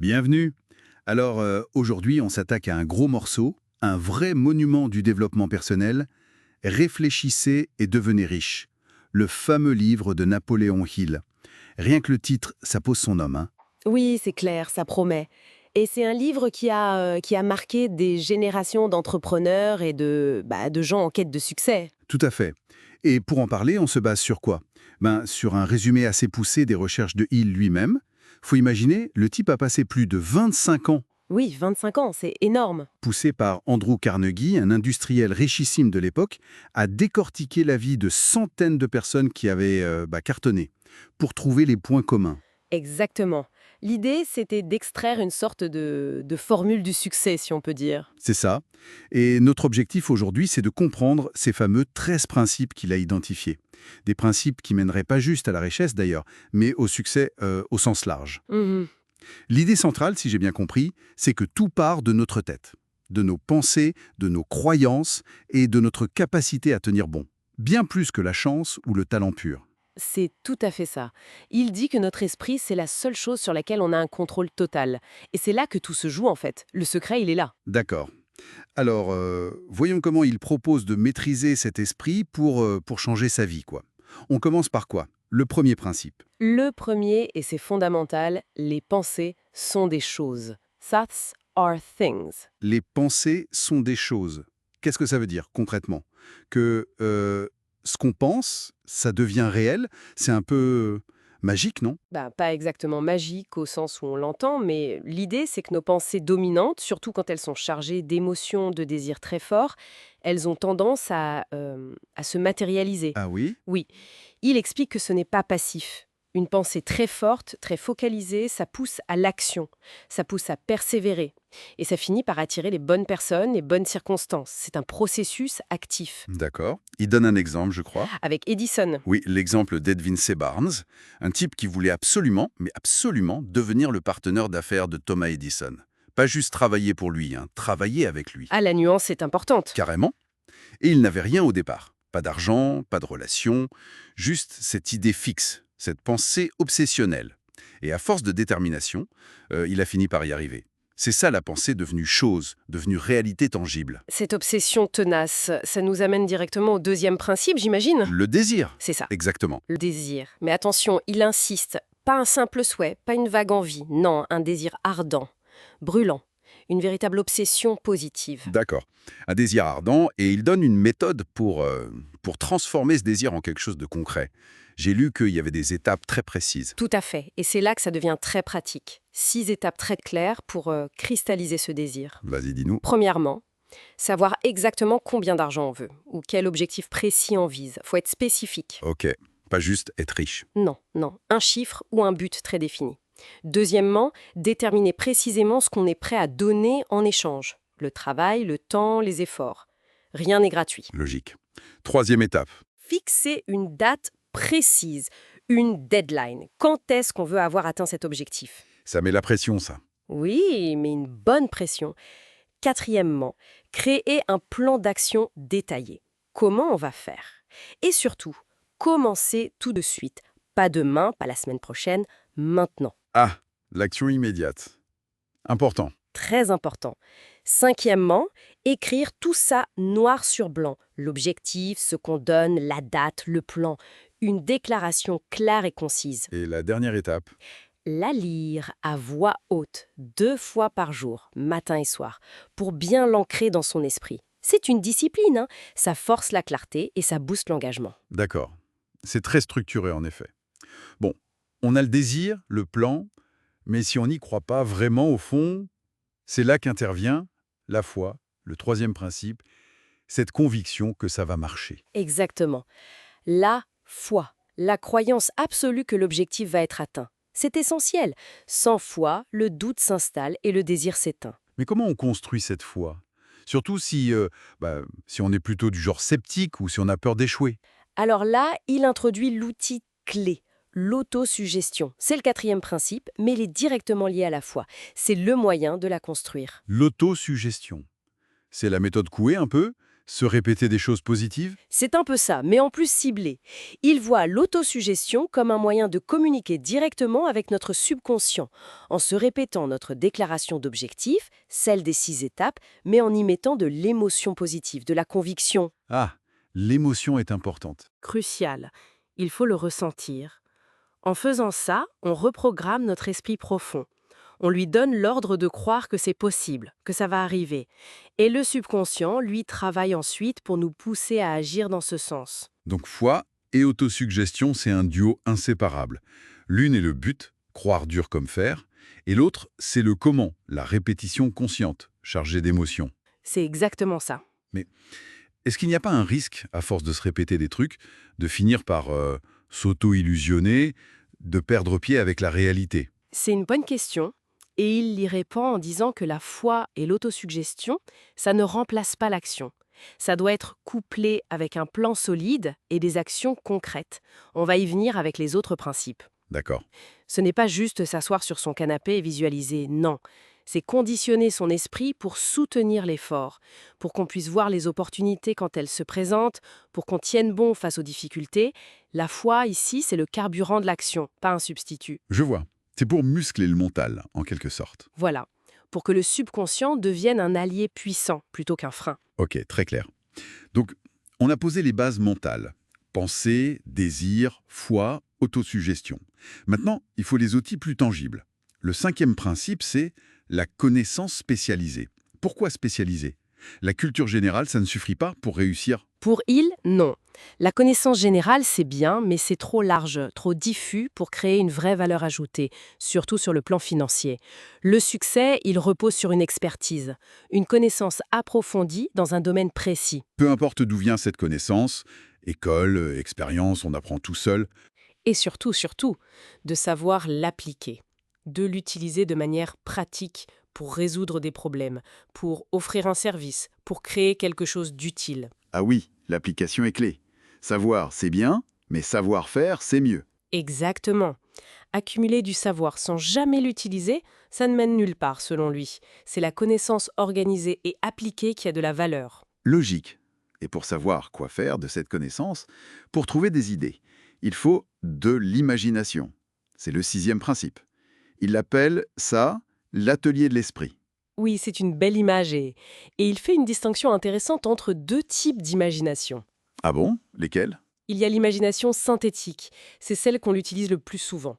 Bienvenue. Alors, aujourd'hui, on s'attaque à un gros morceau, un vrai monument du développement personnel. Réfléchissez et devenez riche. Le fameux livre de Napoléon Hill. Rien que le titre, ça pose son nom, hein. Oui, c'est clair, ça promet. Et c'est un livre qui a marqué des générations d'entrepreneurs et de gens en quête de succès. Tout à fait. Et pour en parler, on se base sur quoi? Sur un résumé assez poussé des recherches de Hill lui-même. Faut imaginer, le type a passé plus de 25 ans Oui, 25 ans, c'est énorme. poussé par Andrew Carnegie, un industriel richissime de l'époque, à décortiquer la vie de centaines de personnes qui avaient cartonné, pour trouver les points communs. Exactement. L'idée, c'était d'extraire une sorte de formule du succès, si on peut dire. C'est ça. Et notre objectif aujourd'hui, c'est de comprendre ces fameux 13 principes qu'il a identifiés. Des principes qui mèneraient pas juste à la richesse d'ailleurs, mais au succès au sens large. Mhm. L'idée centrale, si j'ai bien compris, c'est que tout part de notre tête, de nos pensées, de nos croyances et de notre capacité à tenir bon. Bien plus que la chance ou le talent pur. C'est tout à fait ça. Il dit que notre esprit, c'est la seule chose sur laquelle on a un contrôle total. Et c'est là que tout se joue, en fait. Le secret, il est là. D'accord. Alors, voyons comment il propose de maîtriser cet esprit pour changer sa vie, quoi. On commence par quoi? Le premier principe. Le premier, et c'est fondamental, les pensées sont des choses. Thoughts are things. Les pensées sont des choses. Qu'est-ce que ça veut dire concrètement? Que ce qu'on pense, ça devient réel. C'est un peu magique, non? Pas exactement magique au sens où on l'entend, mais l'idée, c'est que nos pensées dominantes, surtout quand elles sont chargées d'émotions, de désirs très forts, elles ont tendance à se matérialiser. Ah oui? Oui, il explique que ce n'est pas passif. Une pensée très forte, très focalisée, ça pousse à l'action, ça pousse à persévérer. Et ça finit par attirer les bonnes personnes, les bonnes circonstances. C'est un processus actif. D'accord. Il donne un exemple, je crois. Avec Edison. Oui, l'exemple d'Edwin C. Barnes, un type qui voulait absolument, mais absolument, devenir le partenaire d'affaires de Thomas Edison. Pas juste travailler pour lui, hein, travailler avec lui. Ah, la nuance est importante. Carrément. Et il n'avait rien au départ. Pas d'argent, pas de relation, juste cette idée fixe, cette pensée obsessionnelle. Et à force de détermination, il a fini par y arriver. C'est ça la pensée devenue chose, devenue réalité tangible. Cette obsession tenace, ça nous amène directement au deuxième principe, j'imagine. Le désir. C'est ça, Exactement. le désir. Mais attention, il insiste. Pas un simple souhait, pas une vague envie. Non, un désir ardent, brûlant. Une véritable obsession positive. D'accord. Un désir ardent, et il donne une méthode pour transformer ce désir en quelque chose de concret. J'ai lu qu'il y avait des étapes très précises. Tout à fait. Et c'est là que ça devient très pratique. 6 étapes très claires pour cristalliser ce désir. Vas-y, dis-nous. Premièrement, savoir exactement combien d'argent on veut ou quel objectif précis on vise. Faut être spécifique. Ok. Pas juste être riche. Non, non. Un chiffre ou un but très défini. Deuxièmement, déterminer précisément ce qu'on est prêt à donner en échange. Le travail, le temps, les efforts. Rien n'est gratuit. Logique. Troisième étape. Fixer une date précise, une deadline. Quand est-ce qu'on veut avoir atteint cet objectif? Ça met la pression, ça. Oui, mais une bonne pression. Quatrièmement, créer un plan d'action détaillé. Comment on va faire? Et surtout, commencer tout de suite. Pas demain, pas la semaine prochaine, maintenant. Ah, l'action immédiate. Important. Très important. Cinquièmement, écrire tout ça noir sur blanc. L'objectif, ce qu'on donne, la date, le plan. Une déclaration claire et concise. Et la dernière étape. La lire à voix haute, 2 fois par jour, matin et soir, pour bien l'ancrer dans son esprit. C'est une discipline, hein. Ça force la clarté et ça booste l'engagement. D'accord. C'est très structuré, en effet. Bon, on a le désir, le plan, mais si on n'y croit pas vraiment au fond, c'est là qu'intervient la foi, le troisième principe, cette conviction que ça va marcher. Exactement. La foi, la croyance absolue que l'objectif va être atteint. C'est essentiel. Sans foi, le doute s'installe et le désir s'éteint. Mais comment on construit cette foi? Surtout si on est plutôt du genre sceptique ou si on a peur d'échouer. Alors là, il introduit l'outil clé, l'autosuggestion. C'est le quatrième principe, mais il est directement lié à la foi. C'est le moyen de la construire. L'autosuggestion. C'est la méthode Coué un peu, Se répéter des choses positives? C'est un peu ça, mais en plus ciblé. Il voit l'autosuggestion comme un moyen de communiquer directement avec notre subconscient, en se répétant notre déclaration d'objectif, celle des 6 étapes, mais en y mettant de l'émotion positive, de la conviction. Ah, l'émotion est importante. Crucial. Il faut le ressentir. En faisant ça, on reprogramme notre esprit profond. On lui donne l'ordre de croire que c'est possible, que ça va arriver. Et le subconscient, lui, travaille ensuite pour nous pousser à agir dans ce sens. Donc foi et autosuggestion, c'est un duo inséparable. L'une est le but, croire dur comme fer, et l'autre, c'est le comment, la répétition consciente, chargée d'émotions. C'est exactement ça. Mais est-ce qu'il n'y a pas un risque, à force de se répéter des trucs, de finir par s'auto-illusionner, de perdre pied avec la réalité? C'est une bonne question. Et il y répond en disant que la foi et l'autosuggestion, ça ne remplace pas l'action. Ça doit être couplé avec un plan solide et des actions concrètes. On va y venir avec les autres principes. D'accord. Ce n'est pas juste s'asseoir sur son canapé et visualiser, non. C'est conditionner son esprit pour soutenir l'effort, pour qu'on puisse voir les opportunités quand elles se présentent, pour qu'on tienne bon face aux difficultés. La foi, ici, c'est le carburant de l'action, pas un substitut. Je vois. C'est pour muscler le mental, en quelque sorte. Voilà, pour que le subconscient devienne un allié puissant plutôt qu'un frein. Ok, très clair. Donc, on a posé les bases mentales. Pensée, désir, foi, autosuggestion. Maintenant, il faut les outils plus tangibles. Le 5e principe, c'est la connaissance spécialisée. Pourquoi spécialisée? La culture générale, ça ne suffit pas pour réussir? Pour il, non. La connaissance générale, c'est bien, mais c'est trop large, trop diffus pour créer une vraie valeur ajoutée, surtout sur le plan financier. Le succès, il repose sur une expertise, une connaissance approfondie dans un domaine précis. Peu importe d'où vient cette connaissance, école, expérience, on apprend tout seul. Et surtout, de savoir l'appliquer, de l'utiliser de manière pratique pour résoudre des problèmes, pour offrir un service, pour créer quelque chose d'utile. Ah oui, l'application est clé. Savoir, c'est bien, mais savoir faire, c'est mieux. Exactement. Accumuler du savoir sans jamais l'utiliser, ça ne mène nulle part, selon lui. C'est la connaissance organisée et appliquée qui a de la valeur. Logique. Et pour savoir quoi faire de cette connaissance, pour trouver des idées, il faut de l'imagination. C'est le 6e principe. Il l'appelle ça l'atelier de l'esprit. Oui, c'est une belle image et il fait une distinction intéressante entre 2 types d'imagination. Ah bon? Lesquels? Il y a l'imagination synthétique, c'est celle qu'on utilise le plus souvent.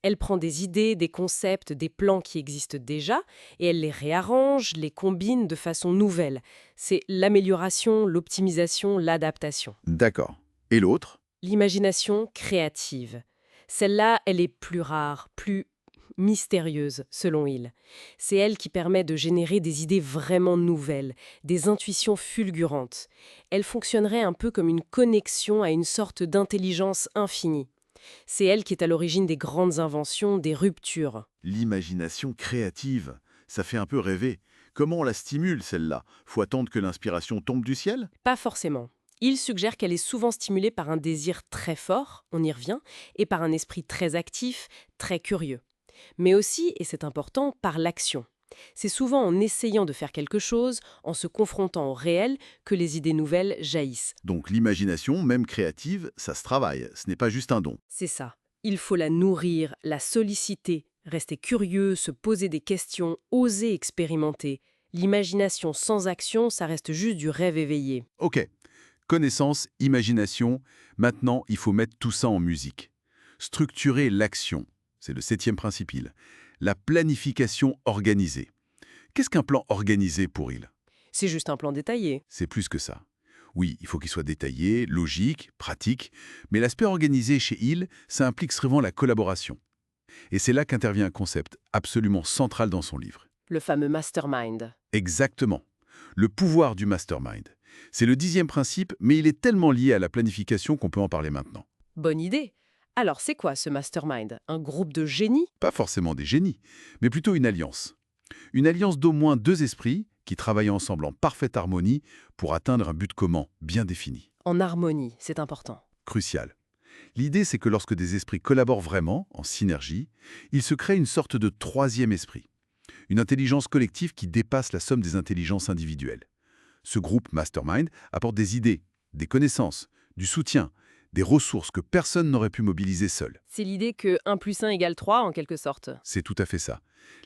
Elle prend des idées, des concepts, des plans qui existent déjà, et elle les réarrange, les combine de façon nouvelle. C'est l'amélioration, l'optimisation, l'adaptation. D'accord. Et l'autre? L'imagination créative. Celle-là, elle est plus rare, plus mystérieuse, selon il. C'est elle qui permet de générer des idées vraiment nouvelles, des intuitions fulgurantes. Elle fonctionnerait un peu comme une connexion à une sorte d'intelligence infinie. C'est elle qui est à l'origine des grandes inventions, des ruptures. L'imagination créative. Ça fait un peu rêver. Comment on la stimule, celle-là? Faut attendre que l'inspiration tombe du ciel? Pas forcément. Il suggère qu'elle est souvent stimulée par un désir très fort, on y revient, et par un esprit très actif, très curieux. Mais aussi, et c'est important, par l'action. C'est souvent en essayant de faire quelque chose, en se confrontant au réel, que les idées nouvelles jaillissent. Donc l'imagination, même créative, ça se travaille. Ce n'est pas juste un don. C'est ça. Il faut la nourrir, la solliciter, rester curieux, se poser des questions, oser expérimenter. L'imagination sans action, ça reste juste du rêve éveillé. Ok. Connaissance, imagination, maintenant il faut mettre tout ça en musique. Structurer l'action, c'est le 7e principe. La planification organisée. Qu'est-ce qu'un plan organisé pour il? C'est juste un plan détaillé. C'est plus que ça. Oui, il faut qu'il soit détaillé, logique, pratique, mais l'aspect organisé chez il, ça implique souvent la collaboration. Et c'est là qu'intervient un concept absolument central dans son livre. Le fameux mastermind. Exactement. Le pouvoir du mastermind. C'est le 10e principe, mais il est tellement lié à la planification qu'on peut en parler maintenant. Bonne idée. Alors, c'est quoi ce mastermind? Un groupe de génies? Pas forcément des génies, mais plutôt une alliance. Une alliance d'au moins 2 esprits qui travaillent ensemble en parfaite harmonie pour atteindre un but commun bien défini. En harmonie, c'est important. Crucial. L'idée, c'est que lorsque des esprits collaborent vraiment, en synergie, il se crée une sorte de 3e esprit. Une intelligence collective qui dépasse la somme des intelligences individuelles. Ce groupe mastermind apporte des idées, des connaissances, du soutien, des ressources que personne n'aurait pu mobiliser seul. C'est l'idée que 1 plus 1 égale 3, en quelque sorte. C'est tout à fait ça.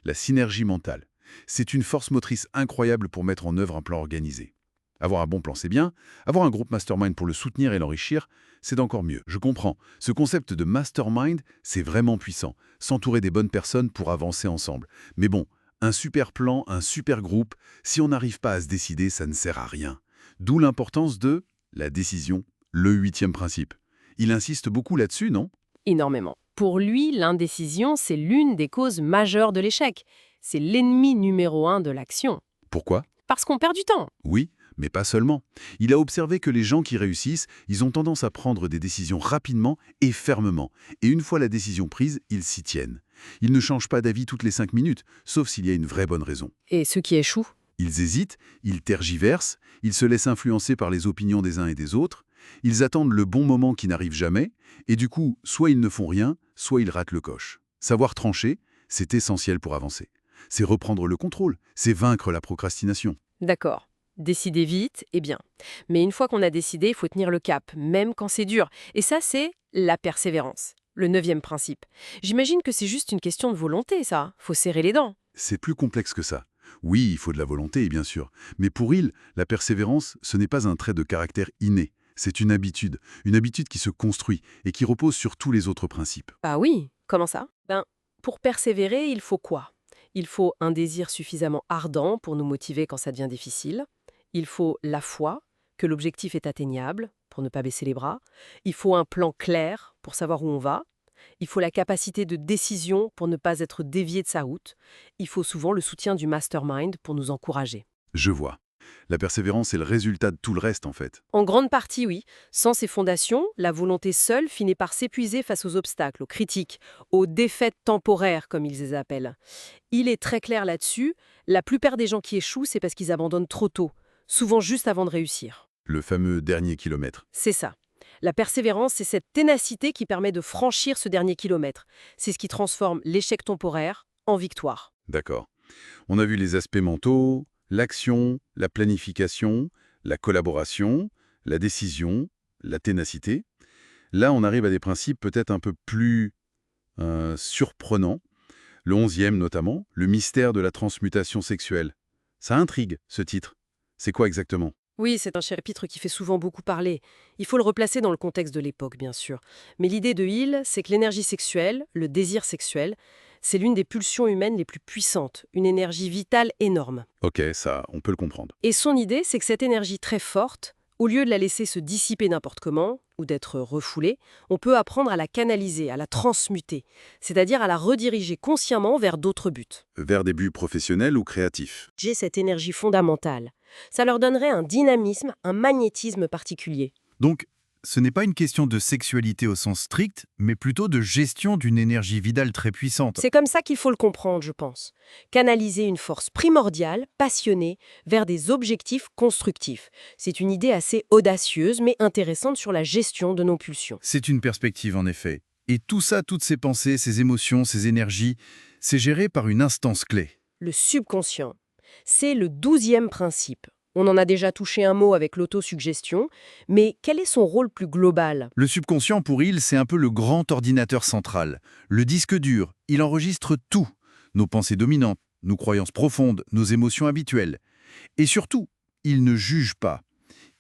La synergie mentale. C'est une force motrice incroyable pour mettre en œuvre un plan organisé. Avoir un bon plan, c'est bien. Avoir un groupe mastermind pour le soutenir et l'enrichir, c'est encore mieux. Je comprends. Ce concept de mastermind, c'est vraiment puissant. S'entourer des bonnes personnes pour avancer ensemble. Mais bon, un super plan, un super groupe, si on n'arrive pas à se décider, ça ne sert à rien. D'où l'importance de la décision, le 8e principe. Il insiste beaucoup là-dessus, non? Énormément. Pour lui, l'indécision, c'est l'une des causes majeures de l'échec. C'est l'ennemi numéro 1 de l'action. Pourquoi? Parce qu'on perd du temps. Oui, mais pas seulement. Il a observé que les gens qui réussissent, ils ont tendance à prendre des décisions rapidement et fermement. Et une fois la décision prise, ils s'y tiennent. Ils ne changent pas d'avis toutes les 5 minutes, sauf s'il y a une vraie bonne raison. Et ceux qui échouent? Ils hésitent, ils tergiversent, ils se laissent influencer par les opinions des uns et des autres, ils attendent le bon moment qui n'arrive jamais, et du coup, soit ils ne font rien, soit ils ratent le coche. Savoir trancher, c'est essentiel pour avancer. C'est reprendre le contrôle, c'est vaincre la procrastination. D'accord. Décider vite, eh bien. Mais une fois qu'on a décidé, il faut tenir le cap, même quand c'est dur. Et ça, c'est la persévérance. Le 9e principe. J'imagine que c'est juste une question de volonté, ça. Faut serrer les dents. C'est plus complexe que ça. Oui, il faut de la volonté, bien sûr. Mais pour il, la persévérance, ce n'est pas un trait de caractère inné. C'est une habitude qui se construit et qui repose sur tous les autres principes. Bah oui, comment ça? Pour persévérer, il faut quoi? Il faut un désir suffisamment ardent pour nous motiver quand ça devient difficile. Il faut la foi, que l'objectif est atteignable, pour ne pas baisser les bras. Il faut un plan clair pour savoir où on va. Il faut la capacité de décision pour ne pas être dévié de sa route. Il faut souvent le soutien du mastermind pour nous encourager. Je vois. La persévérance est le résultat de tout le reste, en fait. En grande partie, oui. Sans ces fondations, la volonté seule finit par s'épuiser face aux obstacles, aux critiques, aux défaites temporaires, comme ils les appellent. Il est très clair là-dessus, la plupart des gens qui échouent, c'est parce qu'ils abandonnent trop tôt, souvent juste avant de réussir. Le fameux dernier kilomètre. C'est ça. La persévérance, c'est cette ténacité qui permet de franchir ce dernier kilomètre. C'est ce qui transforme l'échec temporaire en victoire. D'accord. On a vu les aspects mentaux, l'action, la planification, la collaboration, la décision, la ténacité. Là, on arrive à des principes peut-être un peu plus surprenants. Le 11e notamment, le mystère de la transmutation sexuelle. Ça intrigue, ce titre. C'est quoi exactement? Oui, c'est un chapitre qui fait souvent beaucoup parler. Il faut le replacer dans le contexte de l'époque, bien sûr. Mais l'idée de Hill, c'est que l'énergie sexuelle, le désir sexuel, c'est l'une des pulsions humaines les plus puissantes, une énergie vitale énorme. Ok, ça, on peut le comprendre. Et son idée, c'est que cette énergie très forte, au lieu de la laisser se dissiper n'importe comment, ou d'être refoulée, on peut apprendre à la canaliser, à la transmuter, c'est-à-dire à la rediriger consciemment vers d'autres buts. Vers des buts professionnels ou créatifs. J'ai cette énergie fondamentale. Ça leur donnerait un dynamisme, un magnétisme particulier. Donc, ce n'est pas une question de sexualité au sens strict, mais plutôt de gestion d'une énergie vitale très puissante. C'est comme ça qu'il faut le comprendre, je pense. Canaliser une force primordiale, passionnée, vers des objectifs constructifs. C'est une idée assez audacieuse, mais intéressante sur la gestion de nos pulsions. C'est une perspective, en effet. Et tout ça, toutes ces pensées, ces émotions, ces énergies, c'est géré par une instance clé. Le subconscient. C'est le 12e principe. On en a déjà touché un mot avec l'autosuggestion, mais quel est son rôle plus global? Le subconscient, pour Hill, c'est un peu le grand ordinateur central. Le disque dur, il enregistre tout. Nos pensées dominantes, nos croyances profondes, nos émotions habituelles. Et surtout, il ne juge pas.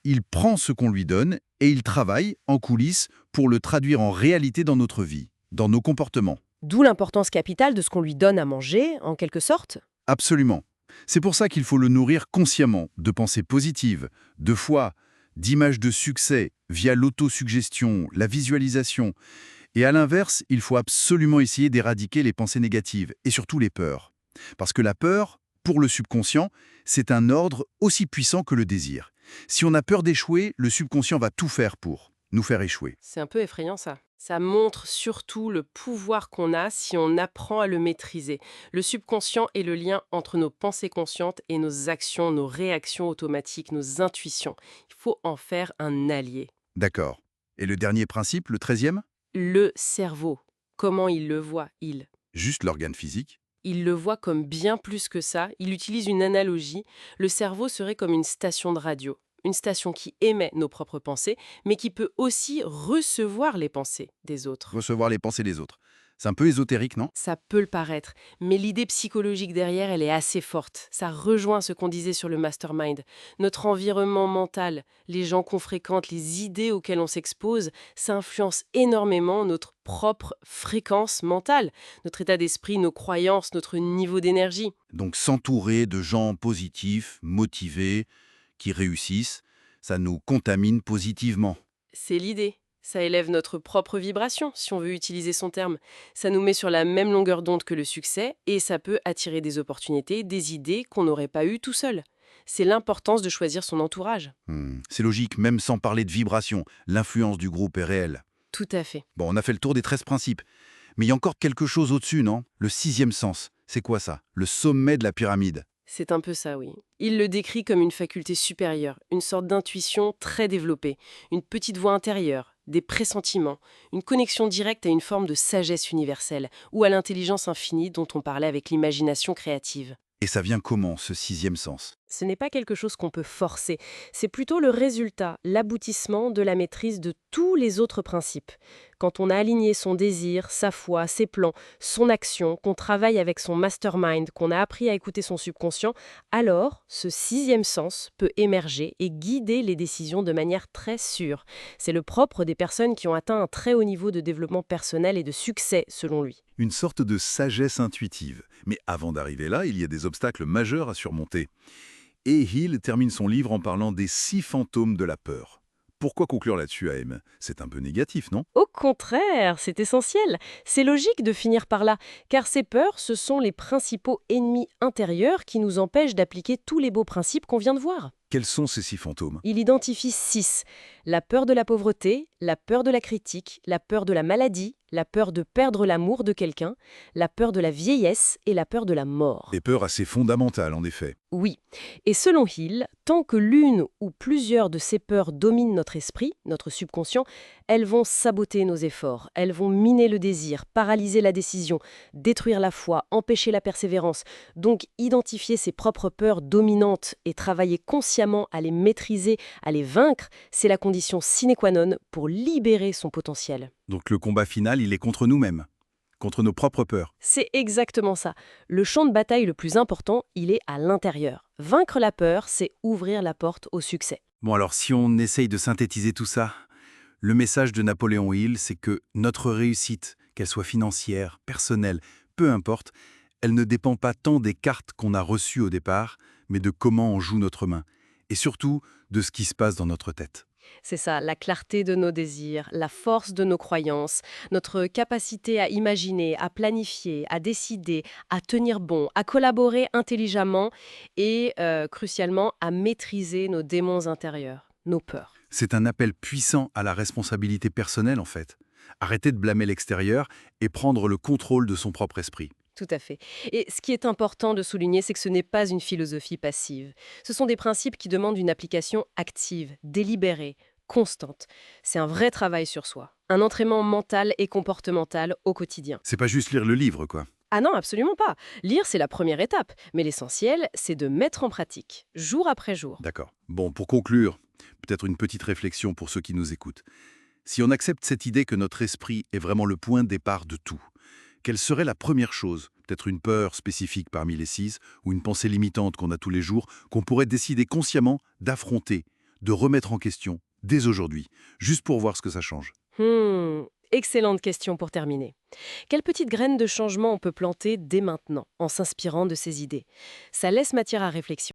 Il prend ce qu'on lui donne et il travaille, en coulisses, pour le traduire en réalité dans notre vie, dans nos comportements. D'où l'importance capitale de ce qu'on lui donne à manger, en quelque sorte. Absolument. C'est pour ça qu'il faut le nourrir consciemment, de pensées positives, de foi, d'images de succès, via l'autosuggestion, la visualisation. Et à l'inverse, il faut absolument essayer d'éradiquer les pensées négatives, et surtout les peurs. Parce que la peur, pour le subconscient, c'est un ordre aussi puissant que le désir. Si on a peur d'échouer, le subconscient va tout faire pour nous faire échouer. C'est un peu effrayant, ça. Ça montre surtout le pouvoir qu'on a si on apprend à le maîtriser. Le subconscient est le lien entre nos pensées conscientes et nos actions, nos réactions automatiques, nos intuitions. Il faut en faire un allié. D'accord. Et le dernier principe, le 13e? Le cerveau. Comment il le voit, il? Juste l'organe physique? Il le voit comme bien plus que ça. Il utilise une analogie. Le cerveau serait comme une station de radio. Une station qui émet nos propres pensées, mais qui peut aussi recevoir les pensées des autres. Recevoir les pensées des autres. C'est un peu ésotérique, non? Ça peut le paraître, mais l'idée psychologique derrière, elle est assez forte. Ça rejoint ce qu'on disait sur le mastermind. Notre environnement mental, les gens qu'on fréquente, les idées auxquelles on s'expose, ça influence énormément notre propre fréquence mentale, notre état d'esprit, nos croyances, notre niveau d'énergie. Donc s'entourer de gens positifs, motivés, qui réussissent, ça nous contamine positivement. C'est l'idée. Ça élève notre propre vibration, si on veut utiliser son terme. Ça nous met sur la même longueur d'onde que le succès et ça peut attirer des opportunités, des idées qu'on n'aurait pas eues tout seul. C'est l'importance de choisir son entourage. C'est logique, même sans parler de vibration. L'influence du groupe est réelle. Tout à fait. Bon, on a fait le tour des 13 principes. Mais il y a encore quelque chose au-dessus, non? Le 6e sens. C'est quoi ça? Le sommet de la pyramide. C'est un peu ça, oui. Il le décrit comme une faculté supérieure, une sorte d'intuition très développée, une petite voix intérieure, des pressentiments, une connexion directe à une forme de sagesse universelle ou à l'intelligence infinie dont on parlait avec l'imagination créative. Et ça vient comment, ce 6e sens? Ce n'est pas quelque chose qu'on peut forcer, c'est plutôt le résultat, l'aboutissement de la maîtrise de tous les autres principes. Quand on a aligné son désir, sa foi, ses plans, son action, qu'on travaille avec son mastermind, qu'on a appris à écouter son subconscient, alors ce 6e sens peut émerger et guider les décisions de manière très sûre. C'est le propre des personnes qui ont atteint un très haut niveau de développement personnel et de succès, selon lui. Une sorte de sagesse intuitive. Mais avant d'arriver là, il y a des obstacles majeurs à surmonter. Et Hill termine son livre en parlant des 6 fantômes de la peur. Pourquoi conclure là-dessus, AM? C'est un peu négatif, non? Au contraire, c'est essentiel. C'est logique de finir par là, car ces peurs, ce sont les principaux ennemis intérieurs qui nous empêchent d'appliquer tous les beaux principes qu'on vient de voir. Quels sont ces 6 fantômes? Il identifie 6. La peur de la pauvreté, la peur de la critique, la peur de la maladie, la peur de perdre l'amour de quelqu'un, la peur de la vieillesse et la peur de la mort. Des peurs assez fondamentales, en effet. Oui. Et selon Hill, tant que l'une ou plusieurs de ces peurs dominent notre esprit, notre subconscient, elles vont saboter nos efforts, elles vont miner le désir, paralyser la décision, détruire la foi, empêcher la persévérance. Donc, identifier ses propres peurs dominantes et travailler consciemment à les maîtriser, à les vaincre, c'est la condition sine qua non pour libérer son potentiel. Donc le combat final, il est contre nous-mêmes, contre nos propres peurs. C'est exactement ça. Le champ de bataille le plus important, il est à l'intérieur. Vaincre la peur, c'est ouvrir la porte au succès. Bon alors, si on essaye de synthétiser tout ça, le message de Napoléon Hill, c'est que notre réussite, qu'elle soit financière, personnelle, peu importe, elle ne dépend pas tant des cartes qu'on a reçues au départ, mais de comment on joue notre main. Et surtout, de ce qui se passe dans notre tête. C'est ça, la clarté de nos désirs, la force de nos croyances, notre capacité à imaginer, à planifier, à décider, à tenir bon, à collaborer intelligemment et, crucialement, à maîtriser nos démons intérieurs, nos peurs. C'est un appel puissant à la responsabilité personnelle, en fait. Arrêter de blâmer l'extérieur et prendre le contrôle de son propre esprit. Tout à fait. Et ce qui est important de souligner, c'est que ce n'est pas une philosophie passive. Ce sont des principes qui demandent une application active, délibérée, constante. C'est un vrai travail sur soi. Un entraînement mental et comportemental au quotidien. C'est pas juste lire le livre, quoi. Ah non, absolument pas. Lire, c'est la première étape. Mais l'essentiel, c'est de mettre en pratique, jour après jour. D'accord. Bon, pour conclure, peut-être une petite réflexion pour ceux qui nous écoutent. Si on accepte cette idée que notre esprit est vraiment le point de départ de tout, quelle serait la première chose, peut-être une peur spécifique parmi les 6, ou une pensée limitante qu'on a tous les jours, qu'on pourrait décider consciemment d'affronter, de remettre en question, dès aujourd'hui, juste pour voir ce que ça change? Excellente question pour terminer. Quelle petite graine de changement on peut planter dès maintenant, en s'inspirant de ces idées? Ça laisse matière à réflexion.